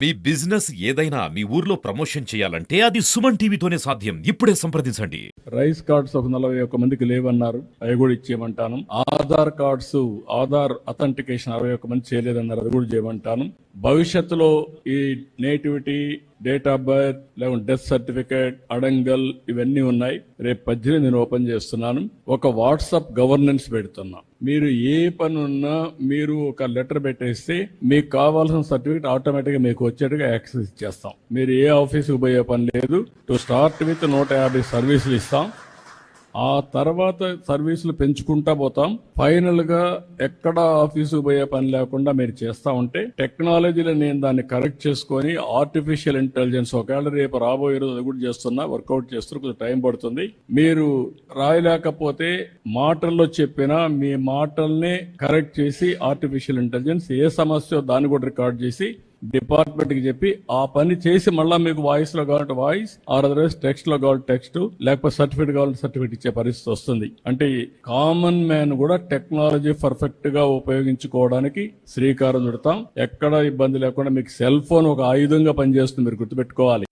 మీ business ఏదైనా మీ ఊర్లో promotion చేయాలంటే అది సుమన్ టీవీతోనే సాధ్యం. ఇప్పుడే సంప్రదించండి. రైస్ కార్డ్స్ ఒక 41 మందికి లేవన్నారు, అవి కూడా ఇచ్చేయమంటాను. ఆధార్ కార్డ్స్, ఆధార్ అథెంటికేషన్ 61 మంది చేయలేదన్నారు, అది కూడా చేయమంటాను. భవిష్యత్తులో ఈ నేటివిటీ, డేట్ ఆఫ్ బర్త్, లేకుంటే డెత్ సర్టిఫికేట్, అడంగల్ ఇవన్నీ ఉన్నాయి. రేపు 18 నేను ఓపెన్ చేస్తున్నాను. ఒక వాట్సాప్ గవర్నెన్స్ పెడుతున్నా. మీరు ఏ పని ఉన్నా మీరు ఒక లెటర్ పెట్టేస్తే మీకు కావాల్సిన సర్టిఫికేట్ ఆటోమేటిక్ గా మీకు వచ్చేట్టుగా యాక్సెస్ ఇచ్చేస్తాం. మీరు ఏ ఆఫీసుకు పోయే పని లేదు. టు స్టార్ట్ విత్ 150 సర్వీసులు ఇస్తాం. ఆ తర్వాత సర్వీసులు పెంచుకుంటా పోతాం. ఫైనల్ గా ఎక్కడ ఆఫీసుకు పోయే పని లేకుండా మీరు చేస్తా ఉంటే టెక్నాలజీలో నేను దాన్ని కరెక్ట్ చేసుకొని ఆర్టిఫిషియల్ ఇంటెలిజెన్స్ ఒకవేళ రేపు రాబోయే రోజు అది కూడా చేస్తున్నా, వర్కౌట్ చేస్తున్నా, కొంచెం టైం పడుతుంది. మీరు రాయలేకపోతే మాటల్లో చెప్పినా మీ మాటల్ని కరెక్ట్ చేసి ఆర్టిఫిషియల్ ఇంటెలిజెన్స్ ఏ సమస్య దాన్ని కూడా రికార్డ్ చేసి డిపార్ట్మెంట్ కి చెప్పి ఆ పని చేసి మళ్ళా మీకు వాయిస్ లో కావాలంటే వాయిస్, అదర్వైజ్ టెక్స్ట్ లో కావాలి టెక్స్ట్, లేకపోతే సర్టిఫికేట్ కావాలంటే సర్టిఫికేట్ ఇచ్చే పరిస్థితి వస్తుంది. అంటే కామన్ మ్యాన్ కూడా టెక్నాలజీ పర్ఫెక్ట్ గా ఉపయోగించుకోవడానికి శ్రీకారం చుడతాం. ఎక్కడ ఇబ్బంది లేకుండా మీకు సెల్ ఫోన్ ఒక ఆయుధంగా పనిచేస్తుంది, మీరు గుర్తుపెట్టుకోవాలి.